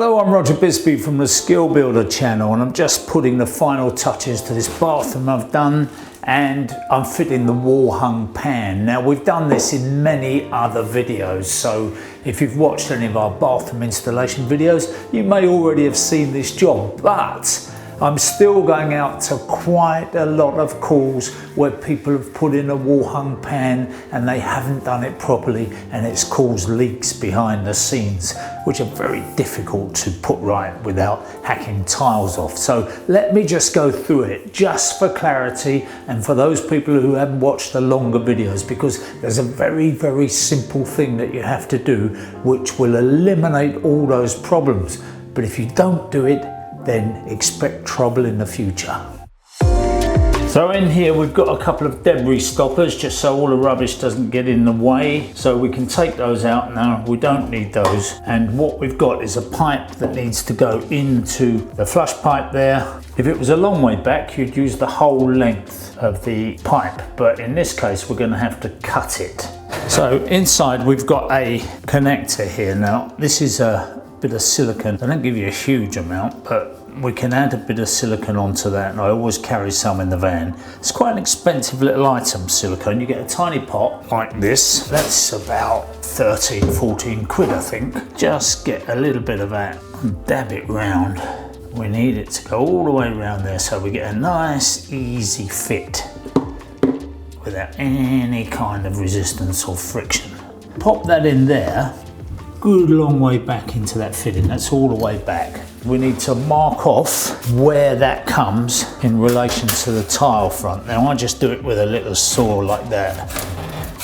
Hello, I'm Roger Bisbee from the Skill Builder channel, and I'm just putting the final touches to this bathroom I've done, and I'm fitting the wall hung pan. Now, we've done this in many other videos, so if you've watched any of our bathroom installation videos, you may already have seen this job, but I'm still going out to quite a lot of calls where people have put in a wall hung pan and they haven't done it properly, and it's caused leaks behind the scenes, which are very difficult to put right without hacking tiles off. So let me just go through it just for clarity and for those people who haven't watched the longer videos, because there's a very simple thing that you have to do which will eliminate all those problems. But if you don't do it, then expect trouble in the future. So in here we've got a couple of debris stoppers just so all the rubbish doesn't get in the way, so we can take those out now. We don't need those, and what we've got is a pipe that needs to go into the flush pipe there. If it was a long way back, you'd use the whole length of the pipe, but in this case we're going to have to cut it. So inside we've got a connector here. Now this is a bit of silicone. They don't give you a huge amount, but we can add a bit of silicone onto that, and I always carry some in the van. It's quite an expensive little item, silicone. You get a tiny pot like this. That's about 13, 14 quid, I think. Just get a little bit of that and dab it round. We need it to go all the way around there so we get a nice, easy fit without any kind of resistance or friction. Pop that in there. Good long way back into that fitting. That's all the way back. We need to mark off where that comes in relation to the tile front. Now I just do it with a little saw like that,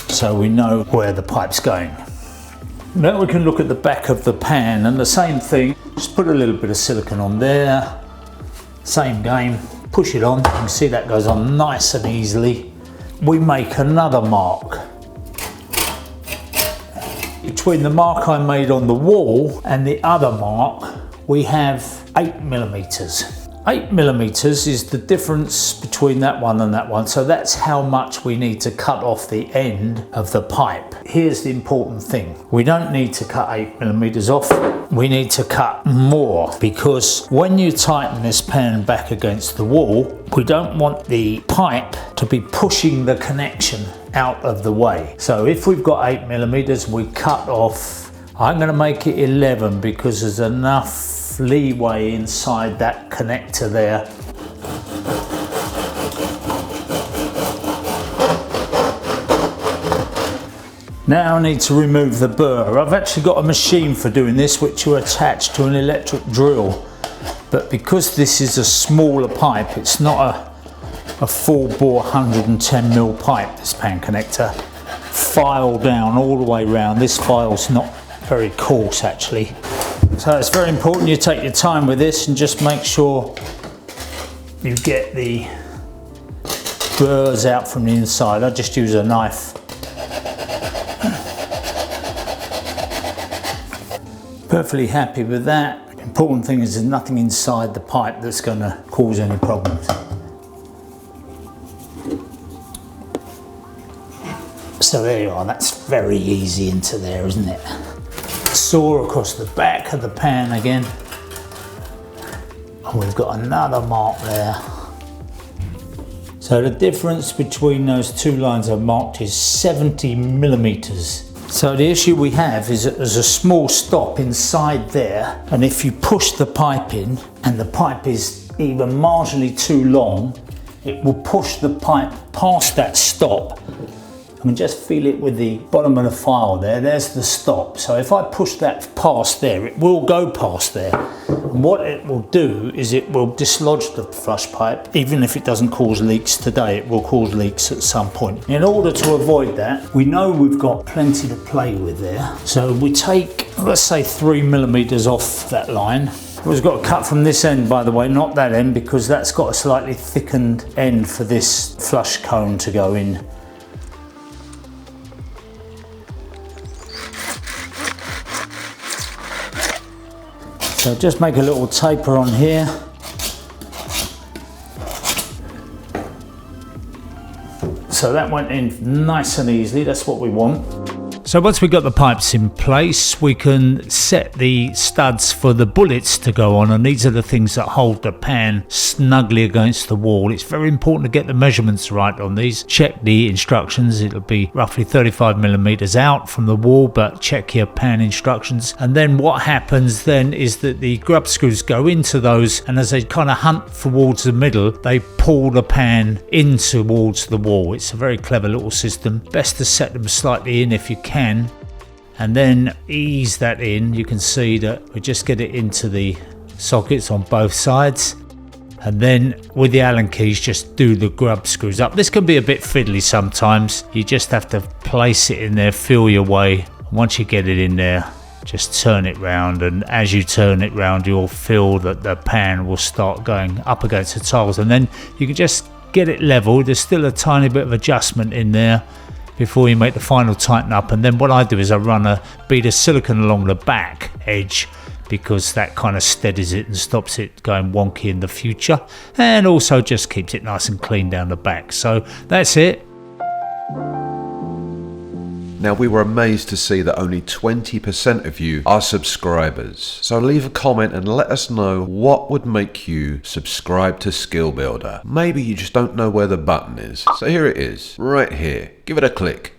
so we know where the pipe's going. Now we can look at the back of the pan, and the same thing, just put a little bit of silicone on there. Same game, push it on. You can see that goes on nice and easily. We make another mark. Between the mark I made on the wall and the other mark, we have 8mm. 8mm is the difference between that one and that one, so that's how much we need to cut off the end of the pipe. Here's the important thing. We don't need to cut 8mm off, we need to cut more, because when you tighten this pan back against the wall, we don't want the pipe to be pushing the connection out of the way. So if we've got 8mm, we cut off, I'm going to make it 11 because there's enough leeway inside that connector there. Now I need to remove the burr. I've actually got a machine for doing this which you attach to an electric drill, but because this is a smaller pipe, it's not a full bore 110mm pipe, this pan connector. File down all the way around. This file's not very coarse actually. So it's very important you take your time with this and just make sure you get the burrs out from the inside. I just use a knife. Perfectly happy with that. The important thing is there's nothing inside the pipe that's going to cause any problems. So there you are, that's very easy into there, isn't it? Saw across the back of the pan again. And we've got another mark there. So the difference between those two lines I've marked is 70mm. So the issue we have is that there's a small stop inside there, and if you push the pipe in and the pipe is even marginally too long, it will push the pipe past that stop. I can just feel it with the bottom of the file there. There's the stop. So if I push that past there, it will go past there. And what it will do is it will dislodge the flush pipe. Even if it doesn't cause leaks today, it will cause leaks at some point. In order to avoid that, we know we've got plenty to play with there. So we take, let's say 3mm off that line. We've got to cut from this end, by the way, not that end, because that's got a slightly thickened end for this flush cone to go in. So just make a little taper on here. So that went in nice and easily, that's what we want. So once we've got the pipes in place, we can set the studs for the bullets to go on, and these are the things that hold the pan snugly against the wall. It's very important to get the measurements right on these. Check the instructions. It'll be roughly 35 millimeters out from the wall, but check your pan instructions. And then what happens then is that the grub screws go into those, and as they kind of hunt towards the middle, they pull the pan in towards the wall. It's a very clever little system. Best to set them slightly in if you can, and then ease that in. You can see that we just get it into the sockets on both sides, and then with the Allen keys just do the grub screws up. This can be a bit fiddly sometimes. You just have to place it in there, feel your way. Once you get it in there, just turn it round, and as you turn it round, you'll feel that the pan will start going up against the tiles, and then you can just get it level. There's still a tiny bit of adjustment in there before you make the final tighten up. And then what I do is I run a bead of silicone along the back edge, because that kind of steadies it and stops it going wonky in the future, and also just keeps it nice and clean down the back. So that's it. Now, we were amazed to see that only 20% of you are subscribers. So leave a comment and let us know what would make you subscribe to Skill Builder. Maybe you just don't know where the button is. So here it is, right here. Give it a click.